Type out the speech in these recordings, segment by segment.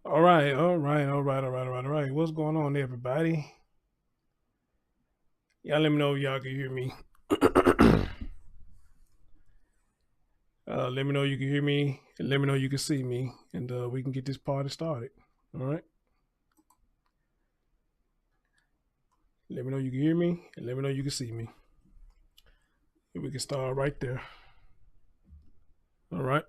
All right, all right, all right, all right, all right, all right. What's going on, everybody? Y'all let me know if y'all can hear me. Let me know you can hear me, and let me know you can see me, and we can get this party started. All right. Let me know you can hear me, and let me know you can see me. And we can start right there. All right.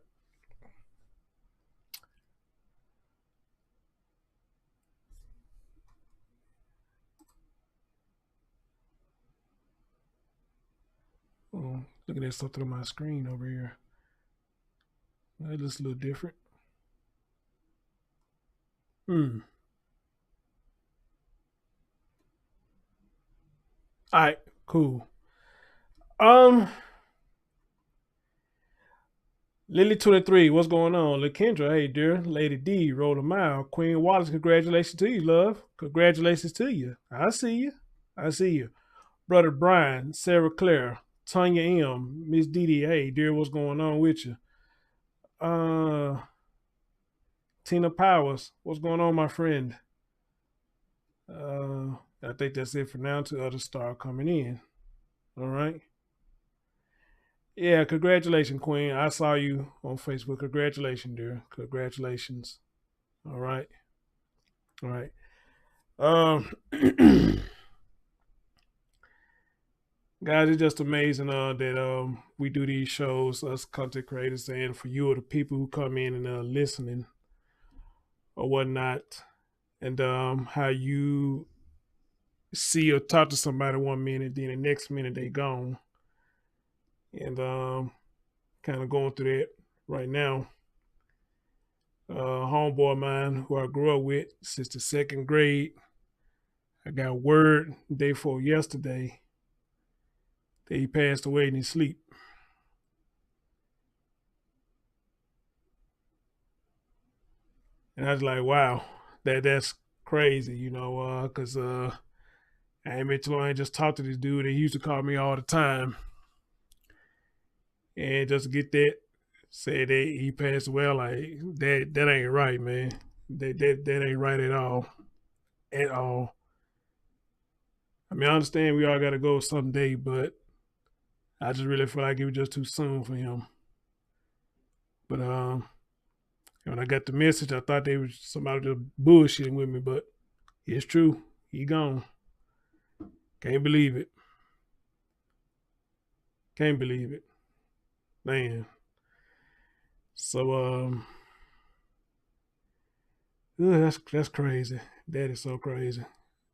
Look at that something on my screen over here. It looks a little different. Hmm. All right. Cool. Um. Lily 23, what's going on? LaKendra, hey dear. Lady D, roll a mile. Queen Wallace, congratulations to you, love. Congratulations to you. I see you. I see you. Brother Brian, Sarah Claire, Tanya M, Miss Dee, hey dear, what's going on with you? Uh Tina Powers, what's going on, my friend? Uh I think that's it for now till others start coming in. All right. Yeah, congratulations, Queen. I saw you on Facebook. Congratulations, dear. Congratulations. All right. All right. Um, guys, it's just amazing that we do these shows, us content creators, and for you or the people who come in and listening or whatnot, and how you see or talk to somebody 1 minute, then the next minute they gone, and kind of going through that right now. Homeboy of mine who I grew up with since the second grade. I got word day before yesterday that he passed away in his sleep. And I was like, wow, that's crazy, because I ain't been too long. I just talked to this dude. He used to call me all the time, and just to get that said that he passed away, like that ain't right, man. That ain't right at all, at all. I mean, I understand we all got to go someday, but I just really feel like it was just too soon for him. But when I got the message, I thought they was somebody just bullshitting with me, but it's true. He gone. Can't believe it. Can't believe it. Man. So that's crazy. That is so crazy.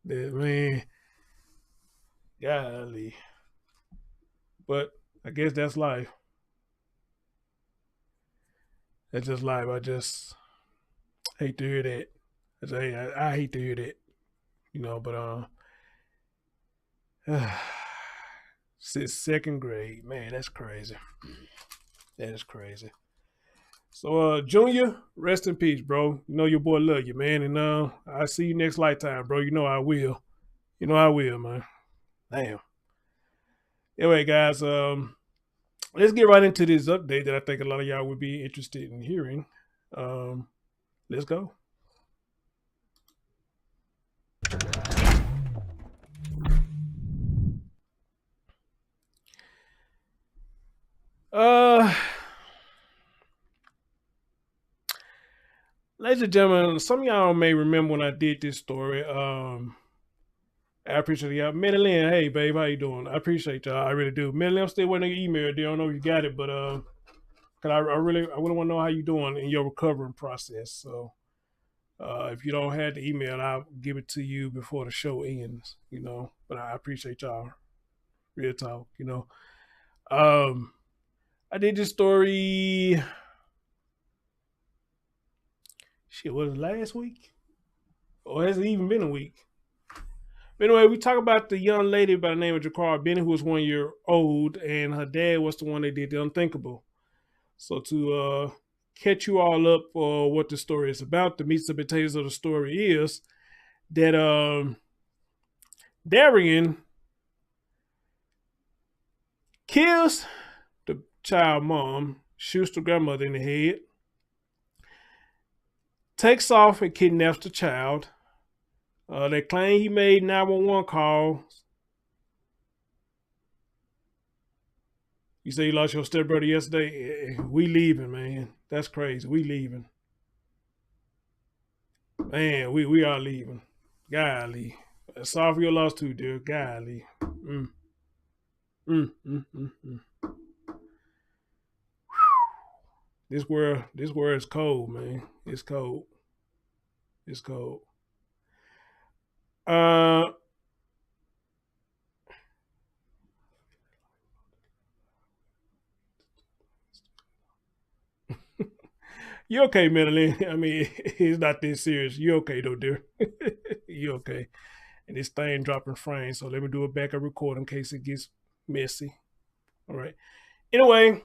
That man, golly. But I guess that's life. That's just life. I just hate to hear that. I hate to hear that. But since second grade, man, that's crazy. That is crazy. So Junior, rest in peace, bro. You know your boy love you, man. And I see you next lifetime, bro. You know I will. You know I will, man. Damn. Anyway, guys, let's get right into this update that I think a lot of y'all would be interested in hearing. Um, let's go. Uh, ladies and gentlemen, some of y'all may remember when I did this story. I appreciate y'all. Madeline, hey babe, how you doing? I appreciate y'all. I really do. Madeline, I'm still waiting on your email. I don't know if you got it, but cause I really want to know how you doing in your recovering process. So if you don't have the email, I'll give it to you before the show ends. But I appreciate y'all. Real talk. Um, I did this story. Shit, was it last week? Or has it even been a week? But anyway, we talk about the young lady by the name of Jaquari Bennett, who was 1 year old, and her dad was the one that did the unthinkable. So to catch you all up for what the story is about, the meats and potatoes of the story is that Darian kills the child mom, shoots the grandmother in the head, takes off and kidnaps the child. They claim he made 911 calls. You say you lost your stepbrother yesterday? We leaving, man. That's crazy. We leaving. Man, we are leaving. Golly. Sorry for your loss too, dear. Golly. This world is cold, man. It's cold. It's cold. You okay, Madeline? I mean, it's not this serious. You okay though, dear? You okay? And this thing dropping frames, so let me do a backup record in case it gets messy. All right. Anyway,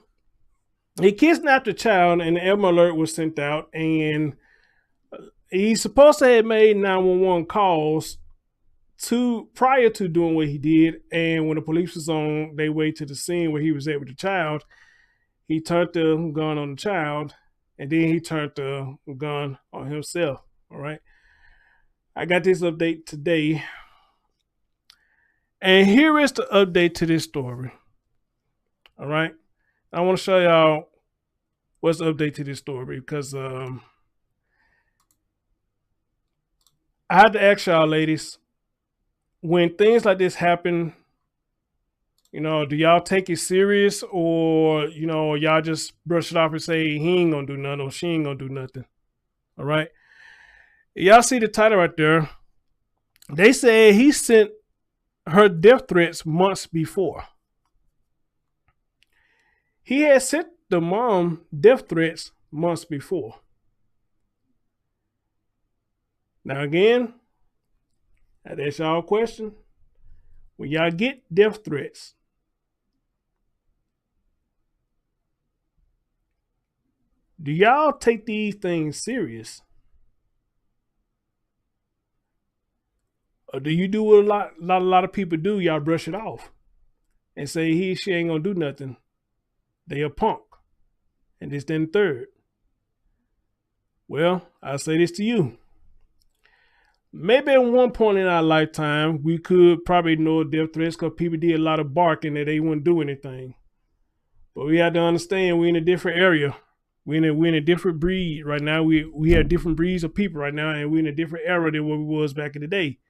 he kidnapped the child, and the Amber Alert was sent out, and he's supposed to have made 911 calls prior to doing what he did. And when the police was on their way to the scene where he was at with the child, he turned the gun on the child, and then he turned the gun on himself. All right. I got this update today. And here is the update to this story. All right. I want to show y'all what's the update to this story, because I had to ask y'all, ladies, when things like this happen, you know, do y'all take it serious, or, you know, y'all just brush it off and say he ain't gonna do nothing or she ain't gonna do nothing? All right. Y'all see the title right there. They say he sent her death threats months before. He had sent the mom death threats months before. Now again, I'd ask y'all a question. When y'all get death threats, do y'all take these things serious? Or do you do what a lot of people do? Y'all brush it off and say she ain't gonna do nothing. They a punk. And this, then third. Well, I'll say this to you. Maybe at one point in our lifetime, we could probably ignore death threats because people did a lot of barking that they wouldn't do anything. But we have to understand we're in a different area. We're in a different breed right now. We have different breeds of people right now, and we're in a different era than what we was back in the day.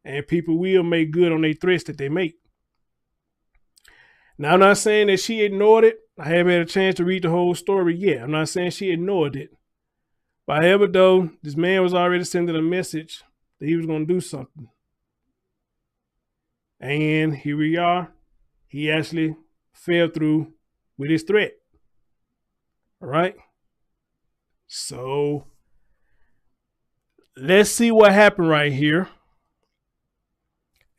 And people will make good on their threats that they make. Now, I'm not saying that she ignored it. I haven't had a chance to read the whole story yet. I'm not saying she ignored it. But however, though, this man was already sending a message that he was going to do something. And here we are. He actually fell through with his threat. All right. So let's see what happened right here.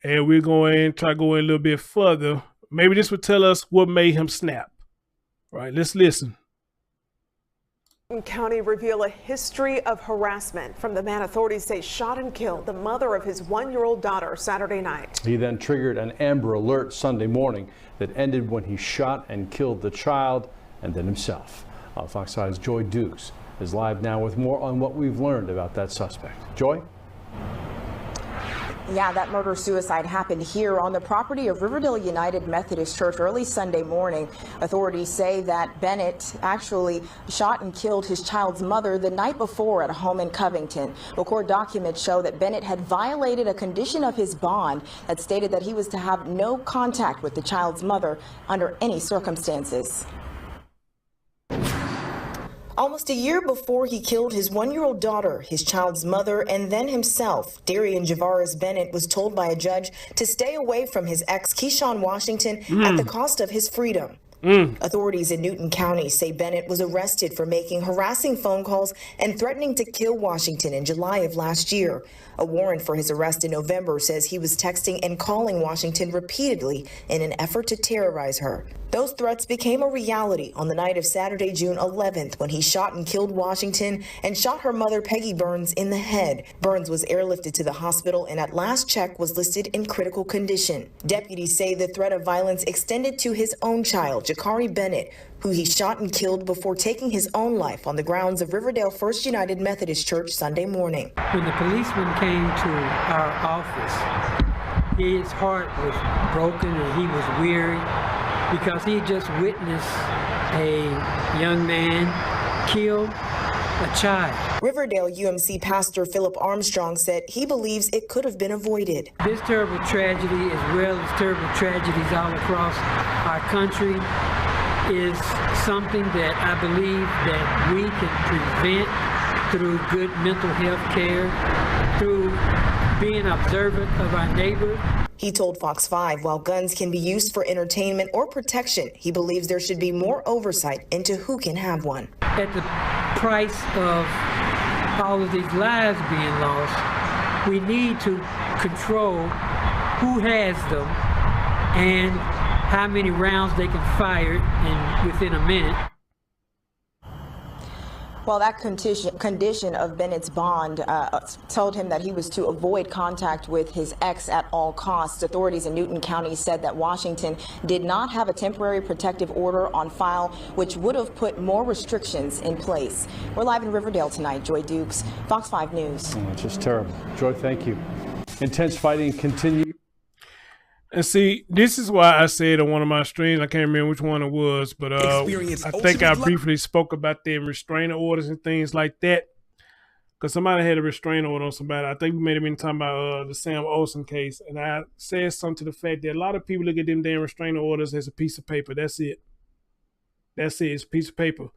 And we're going to try to go in a little bit further. Maybe this would tell us what made him snap. All right, let's listen. County reveal a history of harassment from the man authorities say shot and killed the mother of his 1-year-old daughter Saturday night. He then triggered an Amber Alert Sunday morning that ended when he shot and killed the child and then himself. Fox 5's Joy Dukes is live now with more on what we've learned about that suspect. Joy? Yeah, that murder-suicide happened here on the property of Riverdale United Methodist Church early Sunday morning. Authorities say that Bennett actually shot and killed his child's mother the night before at a home in Covington. Well, court documents show that Bennett had violated a condition of his bond that stated that he was to have no contact with the child's mother under any circumstances. Almost a year before he killed his 1-year-old daughter, his child's mother, and then himself, Darian Javaris Bennett was told by a judge to stay away from his ex, Keashawn Washington, at the cost of his freedom. Authorities in Newton County say Bennett was arrested for making harassing phone calls and threatening to kill Washington in July of last year. A warrant for his arrest in November says he was texting and calling Washington repeatedly in an effort to terrorize her. Those threats became a reality on the night of Saturday, June 11th, when he shot and killed Washington and shot her mother, Peggy Burns, in the head. Burns was airlifted to the hospital and at last check was listed in critical condition. Deputies say the threat of violence extended to his own child, Jaquari Bennett, who he shot and killed before taking his own life on the grounds of Riverdale First United Methodist Church Sunday morning. When the policeman came to our office, his heart was broken and he was weary because he just witnessed a young man kill a child. Riverdale UMC pastor Philip Armstrong said he believes it could have been avoided. This terrible tragedy, as well as terrible tragedies all across our country, is something that I believe that we can prevent through good mental health care, through being observant of our neighbor. He told Fox 5 while guns can be used for entertainment or protection, he believes there should be more oversight into who can have one. At the price of all of these lives being lost, we need to control who has them and how many rounds they can fire within a minute. Well, that condition of Bennett's bond told him that he was to avoid contact with his ex at all costs. Authorities in Newton County said that Washington did not have a temporary protective order on file, which would have put more restrictions in place. We're live in Riverdale tonight. Joy Dukes, Fox 5 News. Oh, just terrible. Joy, thank you. Intense fighting continues. And see, this is why I said on one of my streams, I can't remember which one it was, but I think I briefly spoke about them restraining orders and things like that. Because somebody had a restraining order on somebody. I think we may have been talking about the Sam Olsen case. And I said something to the fact that a lot of people look at them damn restraining orders as a piece of paper. That's it. That's it. It's a piece of paper.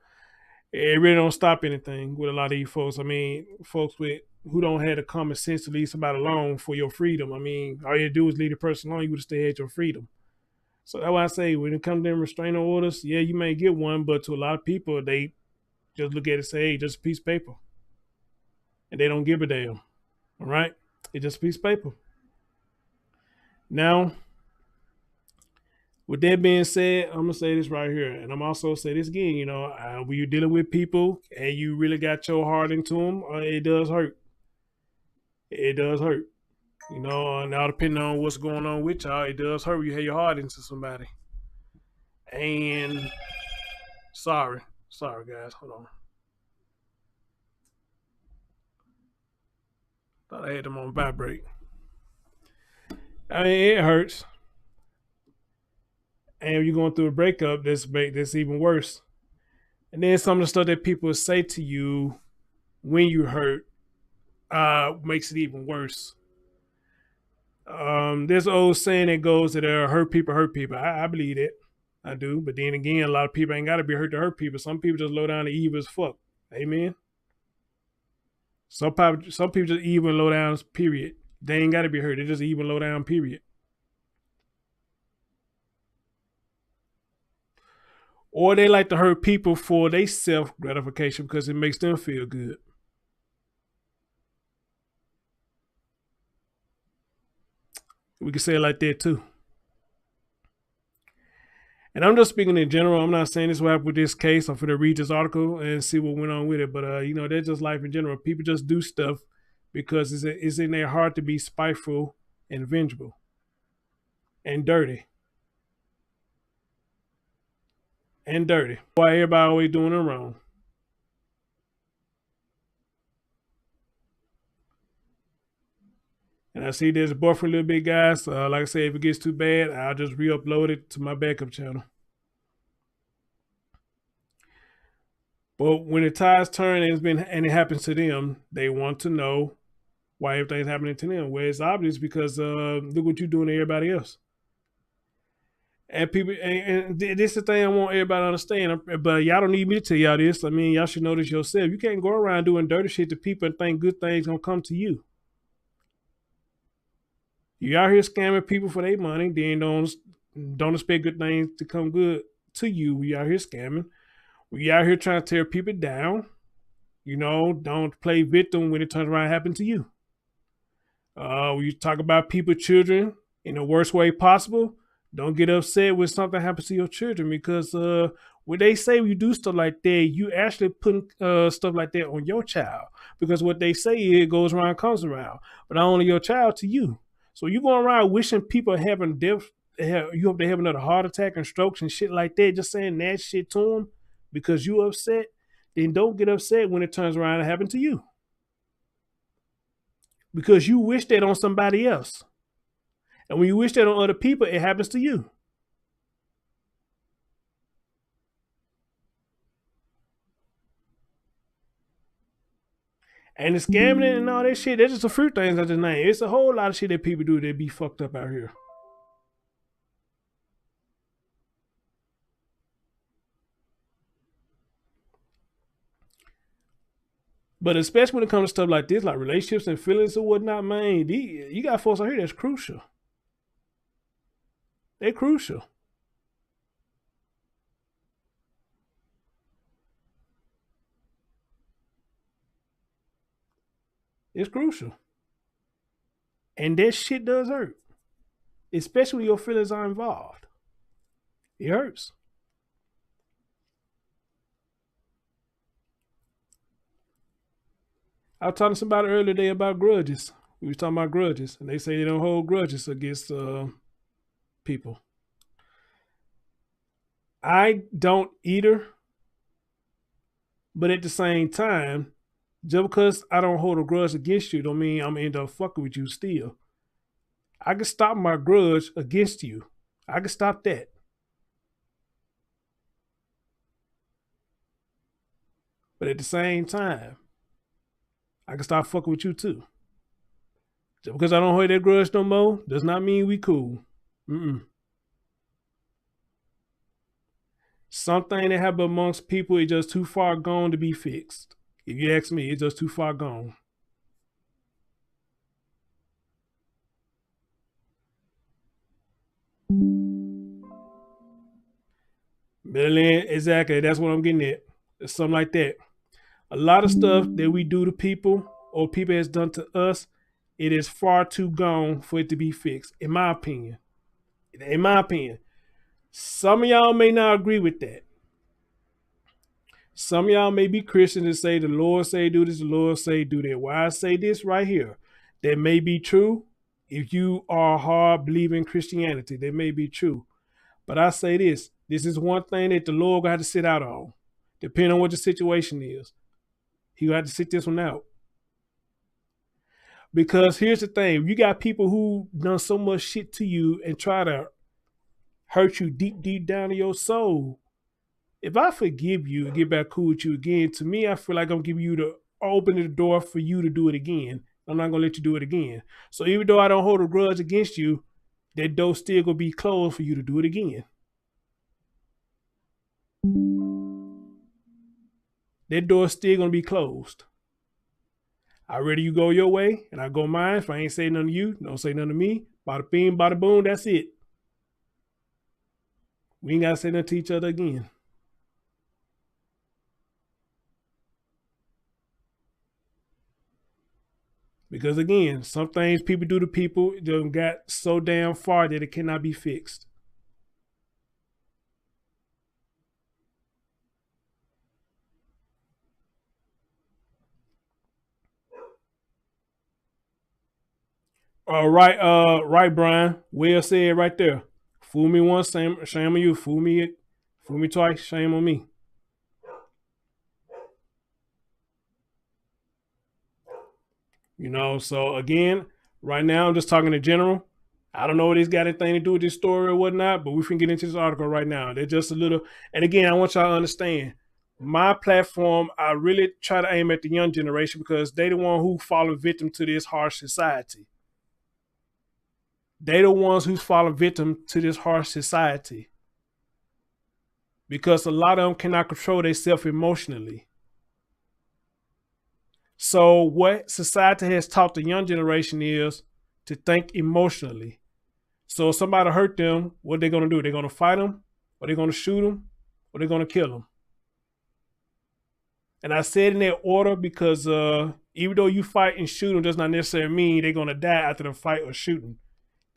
It really don't stop anything with a lot of these folks. I mean, folks who don't have the common sense to leave somebody alone for your freedom. I mean, all you do is leave the person alone, you would have still had your freedom. So that's why I say when it comes to them restraining orders, yeah, you may get one, but to a lot of people, they just look at it and say, hey, just a piece of paper. And they don't give a damn. All right? It's just a piece of paper. Now, with that being said, I'm going to say this right here. And I'm also say this again, you know, when you're dealing with people and you really got your heart into them, it does hurt. It does hurt. You know, now depending on what's going on with y'all, it does hurt when you have your heart into somebody. And sorry guys, hold on. Thought I had them on vibrate. I mean, it hurts. And if you're going through a breakup, that's even worse. And then some of the stuff that people say to you when you hurt makes it even worse. There's an old saying that goes that hurt people hurt people. I believe it. I do. But then again, a lot of people ain't got to be hurt to hurt people. Some people just low down to evil as fuck. Amen. Some people just evil and low down, period. They ain't got to be hurt. They just evil and low down, period. Or they like to hurt people for their self-gratification because it makes them feel good. We can say it like that too. And I'm just speaking in general. I'm not saying this will happen with this case. I'm going to read this article and see what went on with it. But, you know, that's just life in general. People just do stuff because it's in their heart to be spiteful and vengeful and dirty. And dirty. Why everybody always doing it wrong. And I see there's a boyfriend, little bit, guys. Like I said, if it gets too bad, I'll just re-upload it to my backup channel. But when the tides turn and it happens to them, they want to know why everything's happening to them. Well, it's obvious because look what you're doing to everybody else. And people, and this is the thing I want everybody to understand. But y'all don't need me to tell y'all this. I mean, y'all should know this yourself. You can't go around doing dirty shit to people and think good things gonna come to you. You out here scamming people for their money, then don't expect good things to come good to you. We out here scamming. We out here trying to tear people down. You know, don't play victim when it turns around and happen to you. We talk about people, children, in the worst way possible. Don't get upset when something happens to your children, because when they say you do stuff like that, you actually putting stuff like that on your child, because what they say is it goes around, comes around, but not only your child, to you. So you going around wishing people having death, you hope they have another heart attack and strokes and shit like that, just saying that shit to them because you upset. Then don't get upset when it turns around and happen to you, because you wish that on somebody else. And when you wish that on other people, it happens to you. And the scamming and all that shit, that's just a few things I just named. It's a whole lot of shit that people do that be fucked up out here. But especially when it comes to stuff like this, like relationships and feelings and whatnot, man, you got folks out here that's crucial. They're crucial. It's crucial. And that shit does hurt. Especially when your feelings are involved. It hurts. I was talking to somebody earlier today about grudges. We was talking about grudges, and they say they don't hold grudges against people. I don't either, but at the same time, just because I don't hold a grudge against you don't mean I'm gonna end up fucking with you still. I can stop my grudge against you. I can stop that. But at the same time, I can stop fucking with you too. Just because I don't hold that grudge no more does not mean we cool. Something that happens amongst people is just too far gone to be fixed. If you ask me, it's just too far gone. Exactly. That's what I'm getting at. It's something like that. A lot of stuff that we do to people or people has done to us, it is far too gone for it to be fixed, in my opinion. In my opinion. Some of y'all may not agree with that. Some of y'all may be Christians and say the Lord say do this, the Lord say do that. Why I say this right here, that may be true if you are hard believing Christianity. That may be true. But I say this is one thing that the Lord gonna have to sit out on, depending on what the situation is. He gonna have to sit this one out. Because here's the thing, you got people who done so much shit to you and try to hurt you deep, deep down in your soul. If I forgive you and get back cool with you again, to me, I feel like I'm giving you open the door for you to do it again. I'm not gonna let you do it again. So even though I don't hold a grudge against you, that door still gonna be closed for you to do it again. That door's still gonna be closed. I'd rather you go your way and I go mine. If I ain't say nothing to you, don't say nothing to me. Bada bing, bada boom, that's it. We ain't gotta say nothing to each other again. Because again, some things people do to people done got so damn far that it cannot be fixed. Right, Brian. Well said right there. Fool me once, shame on you. Fool me twice, shame on me. You know, so again, right now I'm just talking in general. I don't know what it's got anything to do with this story or whatnot, but we can get into this article right now. They're just a little, and again, I want y'all to understand, my platform, I really try to aim at the young generation because they the one who fallen victim to this harsh society. They the ones who's fallen victim to this harsh society. Because a lot of them cannot control themselves emotionally. So what society has taught the young generation is to think emotionally. So if somebody hurt them, what they're going to do? They're going to fight them, or they're going to shoot them, or they're going to kill them. And I said in that order because even though you fight and shoot them does not necessarily mean they're going to die after the fight or shooting.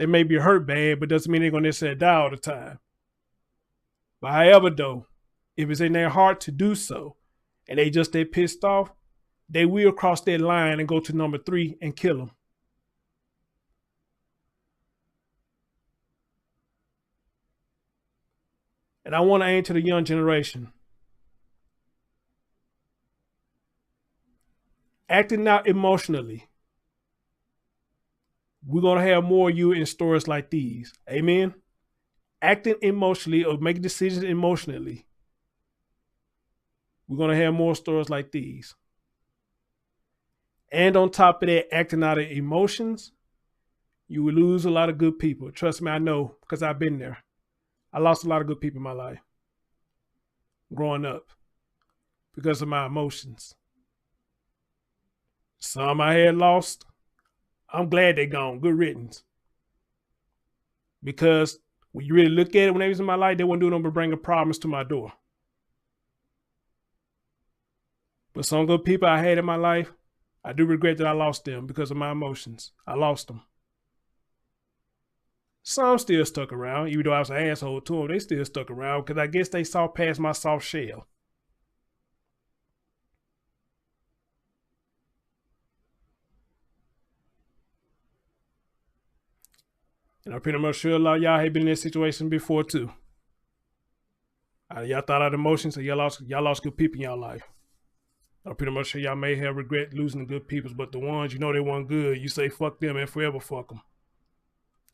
They may be hurt bad, but doesn't mean they're going to necessarily die all the time. But however, though, if it's in their heart to do so, and they just that pissed off, they will cross that line and go to number 3 and kill them. And I want to aim to the young generation. Acting out emotionally. We're going to have more of you in stories like these. Amen? Acting emotionally or making decisions emotionally. We're going to have more stories like these. And on top of that, acting out of emotions, you will lose a lot of good people. Trust me, I know, because I've been there. I lost a lot of good people in my life growing up because of my emotions. Some I had lost. I'm glad they're gone. Good riddance. Because when you really look at it, when they was in my life, they weren't doing nothing but bringing problems to my door. But some good people I had in my life, I do regret that I lost them because of my emotions. I lost them. Some still stuck around, even though I was an asshole to them. They still stuck around because I guess they saw past my soft shell. And I'm pretty much sure a lot of y'all have been in this situation before too. Y'all thought out emotions, so y'all lost good people in y'all life. I'm pretty much sure y'all may have regret losing the good people, but the ones you know they weren't good, you say fuck them and forever fuck them.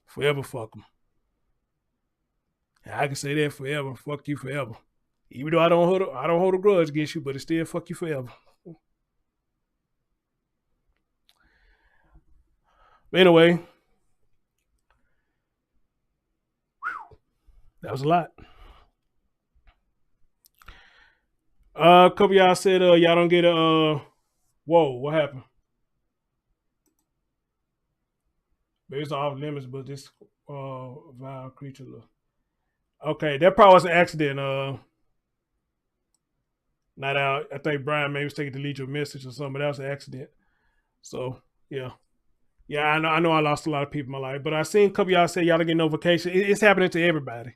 Forever fuck them. And I can say that forever, fuck you forever. Even though I don't hold a grudge against you, but it's still fuck you forever. But anyway, that was a lot. A couple of y'all said y'all don't get a whoa, what happened? Maybe it's off limits, but this vile creature look. Okay, that probably was an accident. Not out. I think Brian maybe was taking to delete your message or something, but that was an accident. So yeah. Yeah, I know I lost a lot of people in my life, but I seen a couple of y'all say y'all don't get notification. It's happening to everybody.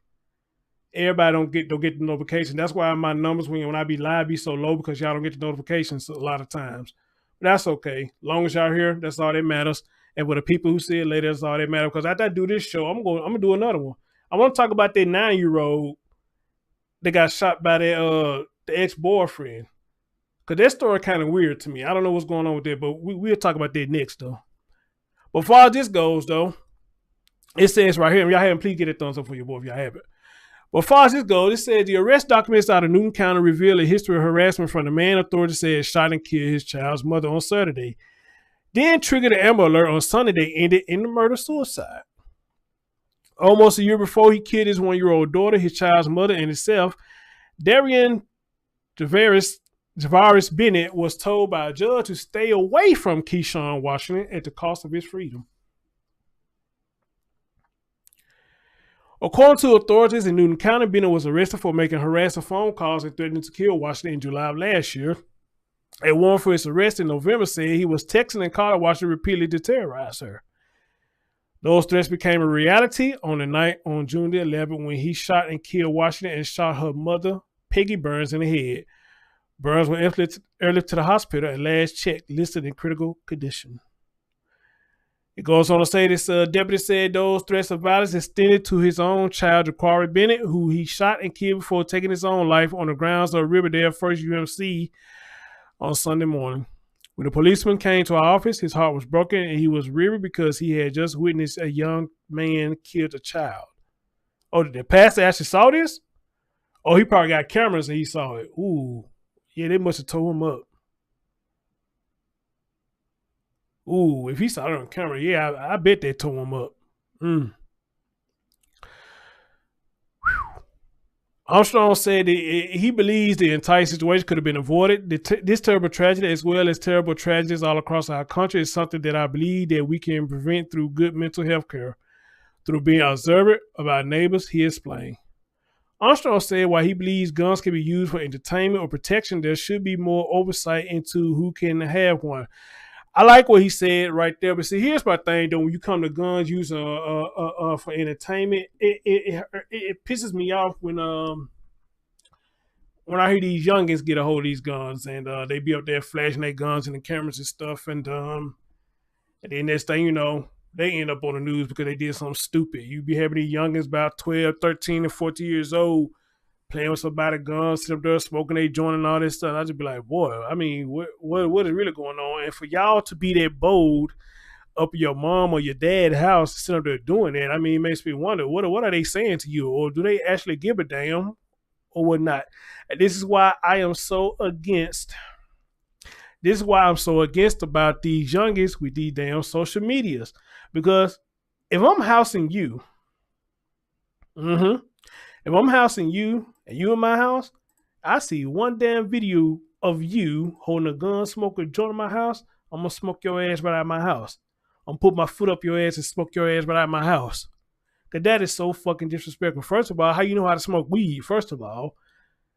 Everybody don't get the notification. That's why my numbers when I be live be so low, because y'all don't get the notifications a lot of times. But that's okay. Long as y'all here, that's all that matters. And for the people who see it later, that's all that matters. Because after I do this show, I'm gonna do another one. I want to talk about that 9-year-old that got shot by the ex-boyfriend. Because that story kind of weird to me. I don't know what's going on with that, but we'll talk about that next though. But far as this goes though, it says right here, if y'all haven't, please get a thumbs up for your boy if y'all haven't. But far as this goes, it says the arrest documents out of Newton County reveal a history of harassment from the man authorities said shot and killed his child's mother on Saturday. Then triggered an Amber Alert on Sunday that ended in the murder-suicide. Almost a year before he killed his 1-year-old daughter, his child's mother, and himself, Darian Javaris Bennett was told by a judge to stay away from Keashawn Washington at the cost of his freedom. According to authorities in Newton County, Bennett was arrested for making harassing phone calls and threatening to kill Washington in July of last year. A warrant for his arrest in November said he was texting and calling Washington repeatedly to terrorize her. Those threats became a reality on the night on June the 11th when he shot and killed Washington and shot her mother, Peggy Burns, in the head. Burns went early to the hospital and last checked listed in critical condition. It goes on to say this deputy said those threats of violence extended to his own child, Jaquari Bennett, who he shot and killed before taking his own life on the grounds of Riverdale First UMC on Sunday morning. When the policeman came to our office, his heart was broken and he was weary because he had just witnessed a young man kill a child. Oh, did the pastor actually saw this? Oh, he probably got cameras and he saw it. Ooh, yeah, they must have tore him up. Ooh, if he saw it on camera, yeah, I bet they tore him up. Armstrong said that he believes the entire situation could have been avoided. This terrible tragedy, as well as terrible tragedies all across our country, is something that I believe that we can prevent through good mental health care. Through being observant of our neighbors, he explained. Armstrong said while he believes guns can be used for entertainment or protection, there should be more oversight into who can have one. I like what he said right there. But see, here's my thing, though. When you come to guns using for entertainment, it pisses me off when I hear these youngins get a hold of these guns and they be up there flashing their guns and the cameras and stuff, and then next thing you know, they end up on the news because they did something stupid. You be having these youngins about 12, 13, and 14 years old playing with somebody's guns, sitting up there smoking their joint and all this stuff. I just be like, boy, I mean, what is really going on? And for y'all to be that bold up your mom or your dad's house, sitting up there doing that, I mean, it makes me wonder, what are they saying to you? Or do they actually give a damn or whatnot? And this is why I am so against. This is why I'm so against about these youngins with these damn social medias. Because if I'm housing you, if I'm housing you and you in my house, I see one damn video of you holding a gun, smoking a joint in my house, I'm going to smoke your ass right out of my house. I'm going to put my foot up your ass and smoke your ass right out of my house. Because that is so fucking disrespectful. First of all, how you know how to smoke weed, first of all.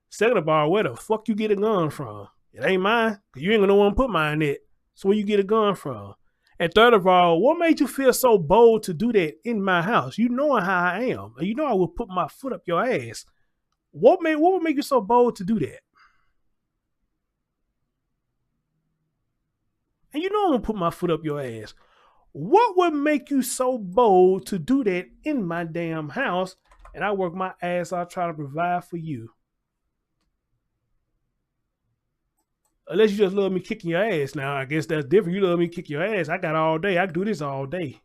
Second of all, where the fuck you get a gun from? It ain't mine, because you ain't going to want to put mine in it. So where you get a gun from? And third of all, what made you feel so bold to do that in my house? You knowing how I am. And you know I will put my foot up your ass. What would make you so bold to do that? And you know I'm going to put my foot up your ass. What would make you so bold to do that in my damn house? And I work my ass off trying to provide for you. Unless you just love me kicking your ass. Now, I guess that's different. You love me kicking your ass. I got all day. I can do this all day.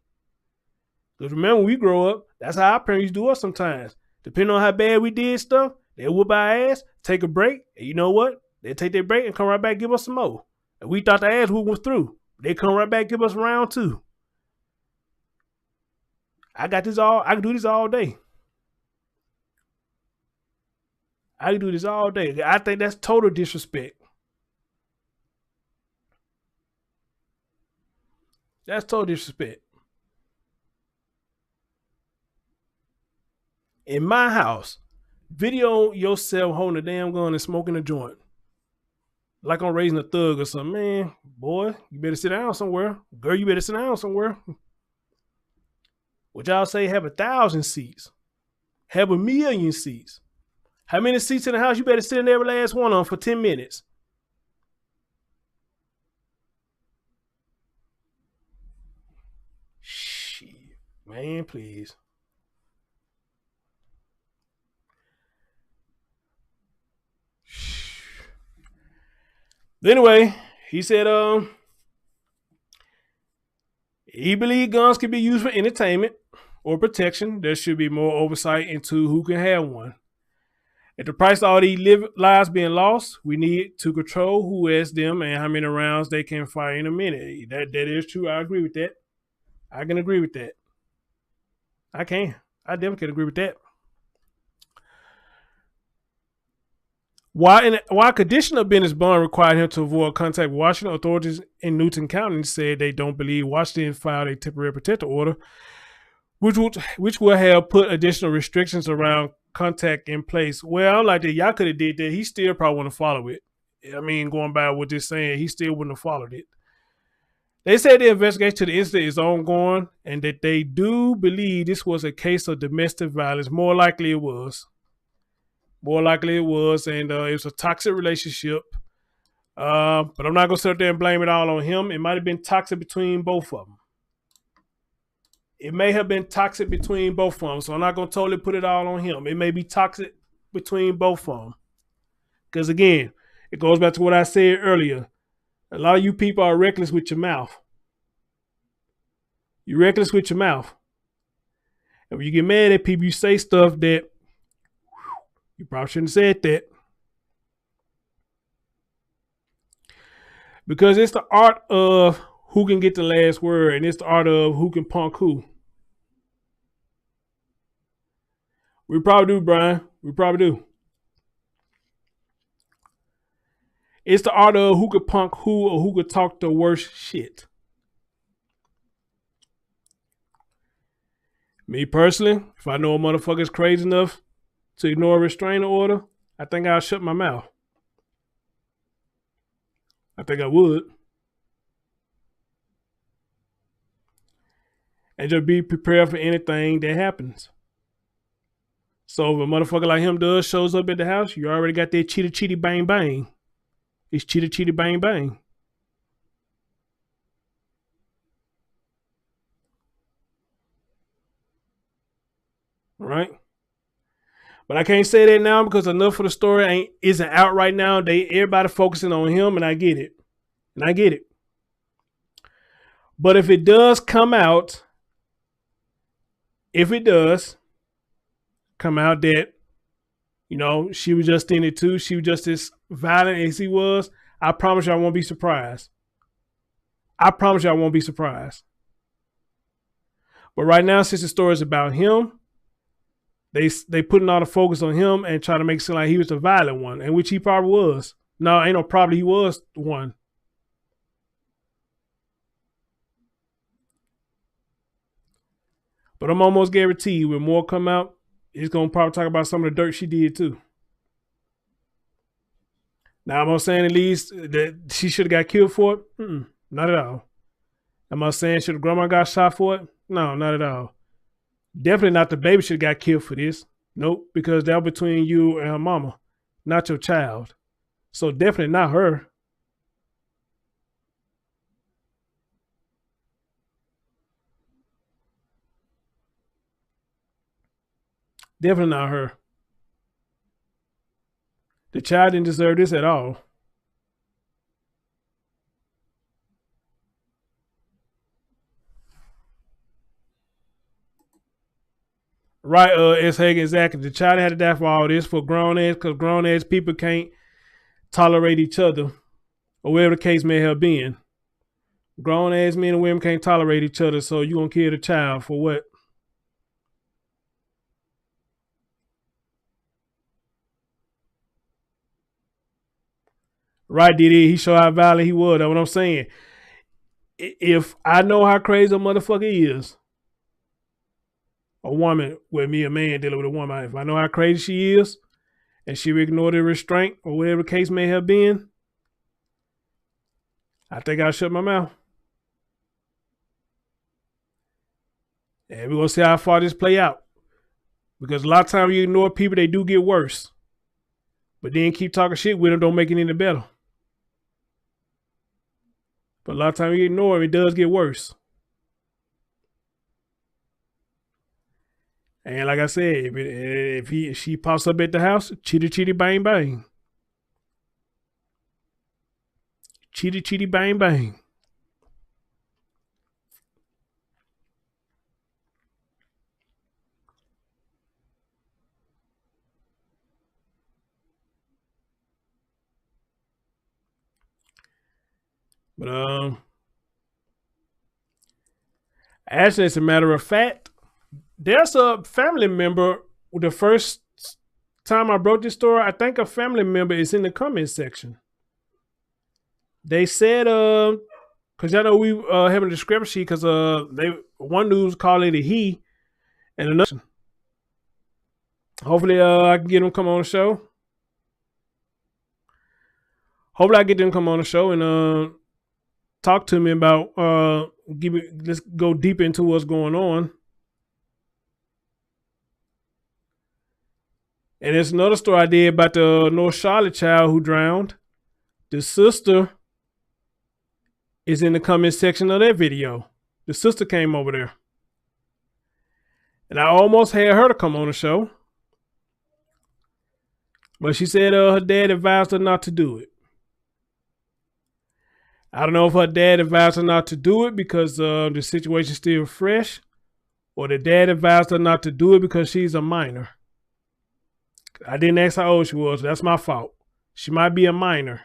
Because remember, when we grow up, that's how our parents do us sometimes. Depending on how bad we did stuff, they'll whoop our ass, take a break, and you know what? They'll take their break and come right back and give us some more. And we thought the ass whoop was through. They come right back and give us round two. I can do this all day. I can do this all day. I think that's total disrespect. That's total disrespect. In my house, video yourself holding a damn gun and smoking a joint. Like I'm raising a thug or something. Man, boy, you better sit down somewhere. Girl, you better sit down somewhere. What y'all say, have 1,000 seats. Have 1,000,000 seats. How many seats in the house? You better sit in every last one of them for 10 minutes. Shit, man, please. Anyway, he said he believed guns can be used for entertainment or protection. There should be more oversight into who can have one. At the price of all these lives being lost, we need to control who has them and how many rounds they can fire in a minute. That is true. I agree with that. I can agree with that. I definitely can agree with that. Why conditional Bennett's bond required him to avoid contact with Washington, authorities in Newton County said they don't believe Washington filed a temporary protective order, which will have put additional restrictions around contact in place. Well, like that, y'all could have did that. He still probably wouldn't follow it. I mean, going by what they're saying, he still wouldn't have followed it. They said the investigation to the incident is ongoing and that they do believe this was a case of domestic violence. More likely it was. And it was a toxic relationship. But I'm not going to sit there and blame it all on him. It might have been toxic between both of them. It may have been toxic between both of them. So I'm not going to totally put it all on him. It may be toxic between both of them. Because again, it goes back to what I said earlier. A lot of you people are reckless with your mouth. You're reckless with your mouth. And when you get mad at people, you say stuff that you probably shouldn't have said that. Because it's the art of who can get the last word, and it's the art of who can punk who. We probably do, Brian. We probably do. It's the art of who could punk who or who could talk the worst shit. Me personally, if I know a motherfucker's crazy enough to ignore a restraining order, I think I'll shut my mouth. I think I would. and just be prepared for anything that happens. So if a motherfucker like him shows up at the house, you already got that chitty chitty bang bang. It's chitty chitty bang bang. All right. But I can't say that now because enough of the story isn't out right now. Everybody focusing on him, and I get it. But if it does come out, that, you know, she was just in it too, she was just as violent as he was, I promise you I won't be surprised. But right now, since the story is about him, they putting all the focus on him and try to make it seem like he was the violent one, and which he probably was. No, ain't no probably, he was one. But I'm almost guaranteed when more come out, he's gonna probably talk about some of the dirt she did too. Now, am I saying at least that she should have got killed for it? Not at all. Am I saying should have grandma got shot for it? No, not at all. Definitely not the baby should have got killed for this. Nope, because that was between you and her mama, not your child. So definitely not her. Definitely not her. The child didn't deserve this at all. Right, S. Hagen, exactly. The child had to die for all this for grown ass, because grown ass people can't tolerate each other, or whatever the case may have been. Grown ass men and women can't tolerate each other, so you gonna kill the child for what? Right, Diddy. He showed how violent he was. That's what I'm saying. If I know how crazy a motherfucker is, a woman with me, a man dealing with a woman, if I know how crazy she is, and she ignored the restraint or whatever the case may have been, I think I'll shut my mouth. And we're going to see how far this play out. Because a lot of times you ignore people, they do get worse. But then keep talking shit with them don't make it any better. But a lot of times you ignore them, it does get worse. And like I said, if she pops up at the house, chitty chitty bang bang. Chitty chitty bang bang. But actually, as a matter of fact, there's a family member. The first time I broke this story, I think a family member is in the comment section. They said, because I know we having a discrepancy because one news called it a he, and another. Hopefully, I can get them come on the show. Hopefully, I get them come on the show and talk to me about let's go deep into what's going on. And there's another story I did about the North Charlotte child who drowned. The sister is in the comment section of that video. The sister came over there. And I almost had her to come on the show. But she said her dad advised her not to do it. I don't know if her dad advised her not to do it because the situation's still fresh, or the dad advised her not to do it because she's a minor. I didn't ask how old she was. That's my fault. She might be a minor.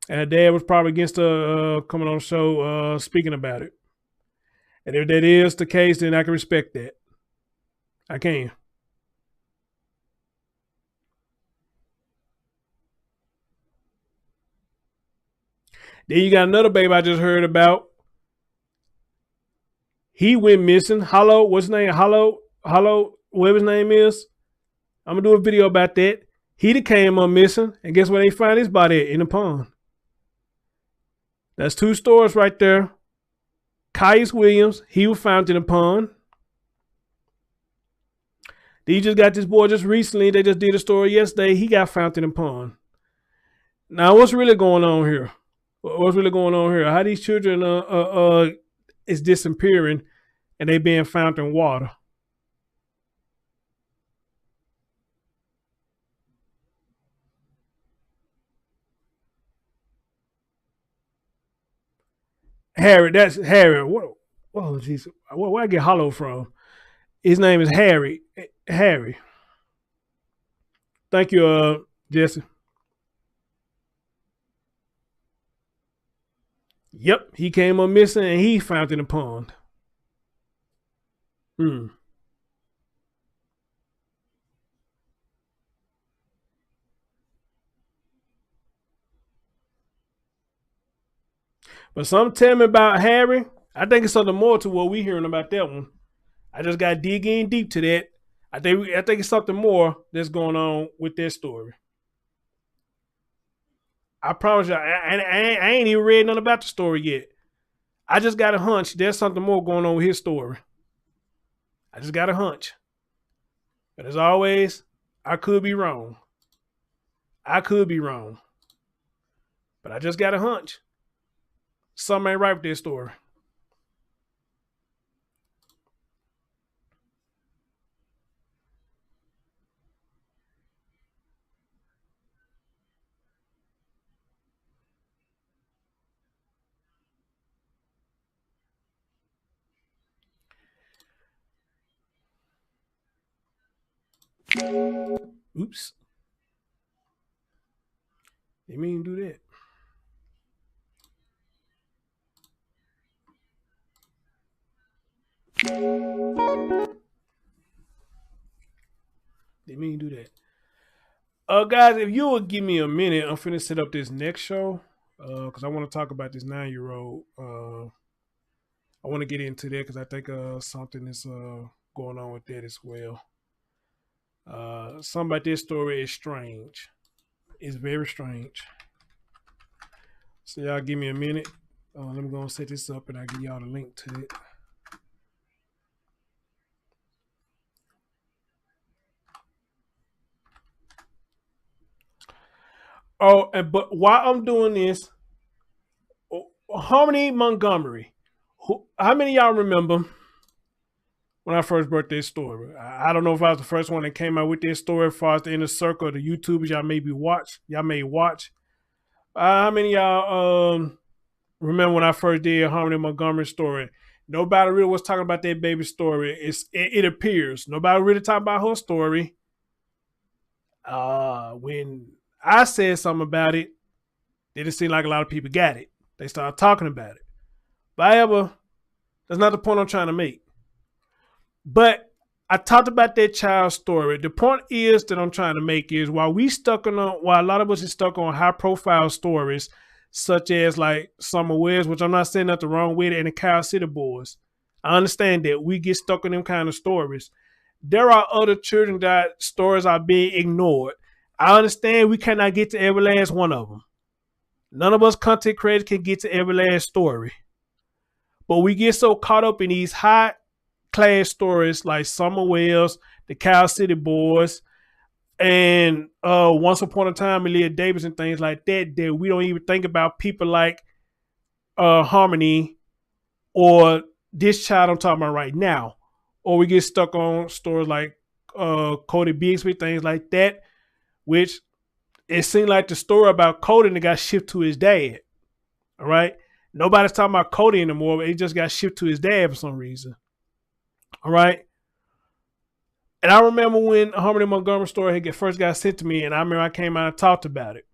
And her dad was probably against her coming on the show speaking about it. And if that is the case, then I can respect that. I can. Then you got another baby I just heard about. He went missing. Hollow, what's his name? Hollow, whatever his name is. I'm going to do a video about that. He came up missing. And guess where they find his body at? In the pond. That's two stories right there. Caius Williams, he was found in a pond. They just got this boy just recently. They just did a story yesterday. He got found in a pond. Now, what's really going on here? What's really going on here? How these children is disappearing and they being found in water? Harry, that's Harry. What? Oh, jeez. Where I get hollow from? His name is Harry. Harry. Thank you, Jesse. Yep, he came up missing and he found in the pond. But some tell me about Harry. I think it's something more to what we hearing about that one. I just got to dig in deep to that. I think it's something more that's going on with that story. I promise you, I ain't even read nothing about the story yet. I just got a hunch there's something more going on with his story. I just got a hunch. But as always, I could be wrong. I could be wrong. But I just got a hunch. Something ain't right with this story. Oops. Didn't mean to do that. Didn't mean to do that. Guys, if you would give me a minute, I'm finna set up this next show. Because I want to talk about this 9-year-old. I want to get into that because I think something is going on with that as well. Something about this story is strange. It's very strange. So y'all give me a minute. Let me go and set this up and I'll give y'all the link to it. Oh, but while I'm doing this, Harmony Montgomery. How many of y'all remember when I first brought this story? I don't know if I was the first one that came out with this story as far as the inner circle of the YouTubers y'all may watch. How many of y'all remember when I first did Harmony Montgomery's story? Nobody really was talking about that baby story. It appears. Nobody really talking about her story. When I said something about it, it didn't seem like a lot of people got it. They started talking about it. But however, that's not the point I'm trying to make. But I talked about that child's story. The point is that I'm trying to make is while a lot of us is stuck on high profile stories, such as like Summer West, which I'm not saying nothing wrong with it, and the Cow City Boys. I understand that we get stuck on them kind of stories. There are other children that stories are being ignored. I understand we cannot get to every last one of them. None of us content creators can get to every last story. But we get so caught up in these high class stories like Summer Wells, the Cow City Boys, and Once Upon a Time, Aaliyah Davis and things like that, that we don't even think about people like Harmony or this child I'm talking about right now. Or we get stuck on stories like Cody Bixby, things like that, which it seemed like the story about Cody that got shipped to his dad. All right. Nobody's talking about Cody anymore, but it just got shipped to his dad for some reason. All right. And I remember when Harmony Montgomery story first got sent to me, and I remember I came out and talked about it.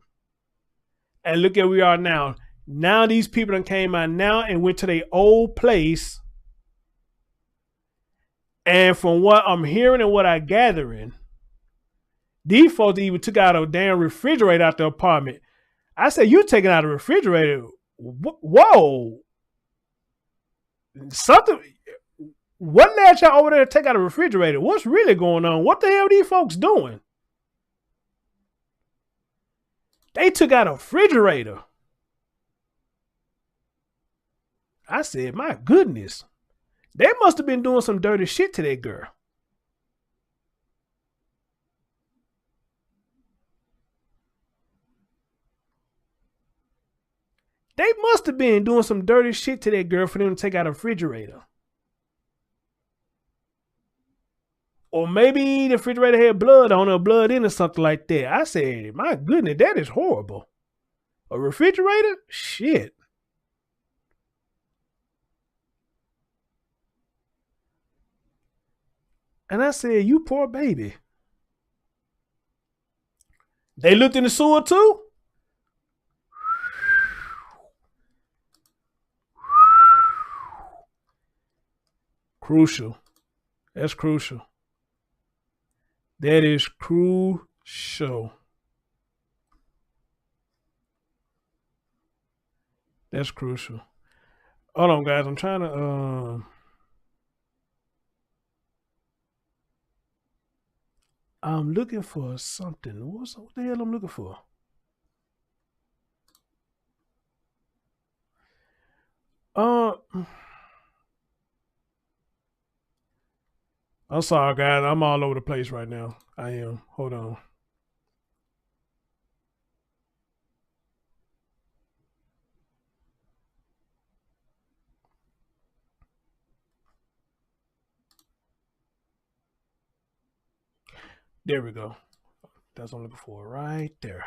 And look at where we are now. Now these people that came out now and went to their old place. And from what I'm hearing and what I'm gathering, these folks even took out a damn refrigerator out the apartment. I said, you taking out a refrigerator? Whoa. Something. Wasn't that y'all over there to take out a refrigerator? What's really going on? What the hell are these folks doing? They took out a refrigerator. I said, my goodness. They must have been doing some dirty shit to that girl. They must have been doing some dirty shit to that girl for them to take out a refrigerator. Or maybe the refrigerator had blood on it or blood in or something like that. I said, my goodness, that is horrible. A refrigerator? Shit. And I said, you poor baby. They looked in the sewer too? Crucial. That's crucial. That is crucial. That's crucial. Hold on, guys. I'm trying to I'm looking for something. What the hell I'm looking for? I'm sorry, guys. I'm all over the place right now. I am. Hold on. There we go. That's what I'm looking for right there.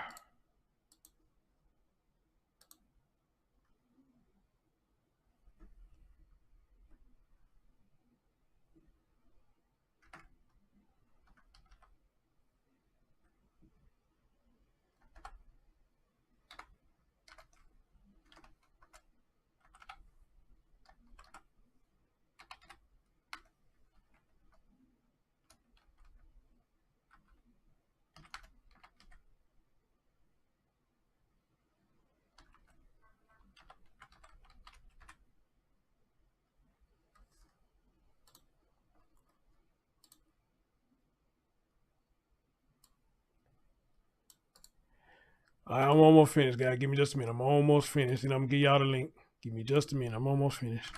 I'm almost finished, guys. Give me just a minute. I'm almost finished. And I'm going to give y'all the link. Give me just a minute. I'm almost finished.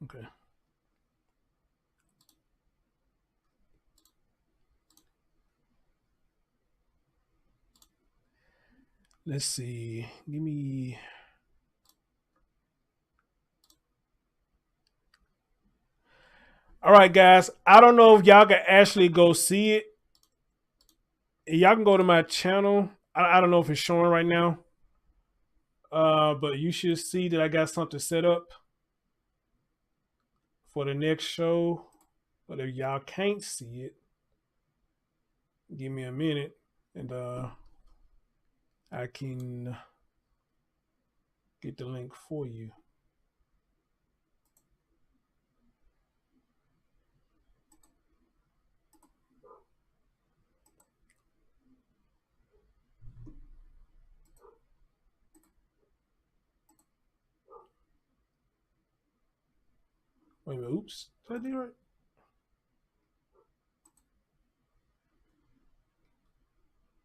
Okay. Let's see. Give me. All right, guys. I don't know if y'all can actually go see it. Y'all can go to my channel. I don't know if it's showing right now. But you should see that I got something set up for the next show. But if y'all can't see it, give me a minute and I can get the link for you. Wait a minute, oops. Did I do it right?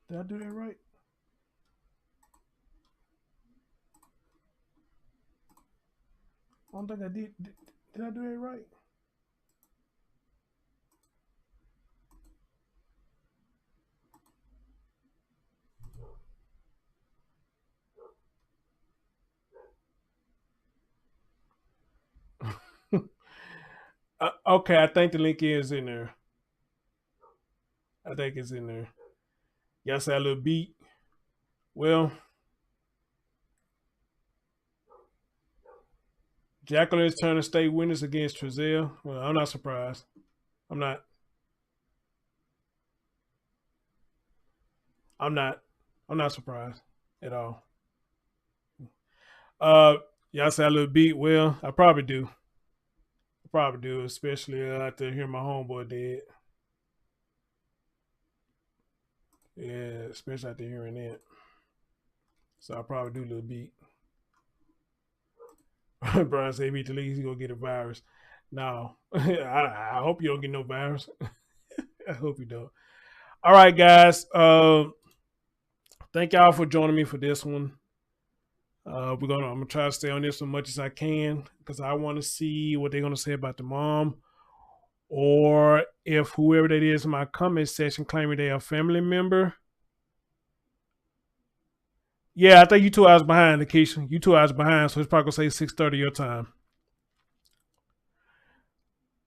Did I do that right? I don't think I did. Did I do that right? Okay, I think the link is in there. I think it's in there. Y'all say a little beat. Well, Jacqueline is turning state witness against Trezell. Well, I'm not surprised. I'm not surprised at all. Y'all say a little beat. Well, I probably do. Especially after hearing my homeboy dead. Yeah, especially after hearing that. So I'll probably do a little beat. Brian said, "Beat the league, he's gonna get a virus." No, I hope you don't get no virus. I hope you don't. All right, guys. Thank y'all for joining me for this one. I'm gonna try to stay on this as much as I can because I want to see what they're gonna say about the mom, or if whoever that is in my comment section claiming they're a family member. Yeah, I think you 2 hours behind, Keisha. You 2 hours behind, so it's probably gonna say 6:30 your time.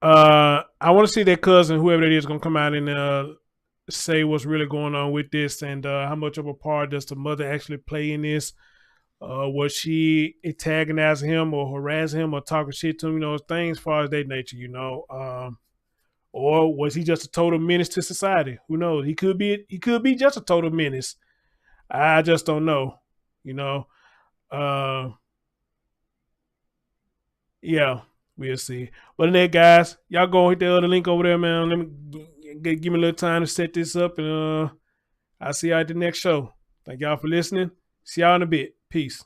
I want to see their cousin, whoever that is, gonna come out and say what's really going on with this and how much of a part does the mother actually play in this. Was she antagonizing him or harassing him or talking shit to him, things as far as that nature, or was he just a total menace to society? Who knows? He could be just a total menace. I just don't know, yeah, we'll see. But in that, guys, y'all go hit the other link over there, man. Let me give me a little time to set this up, and I'll see y'all at the next show. Thank y'all for listening. See y'all in a bit. Peace.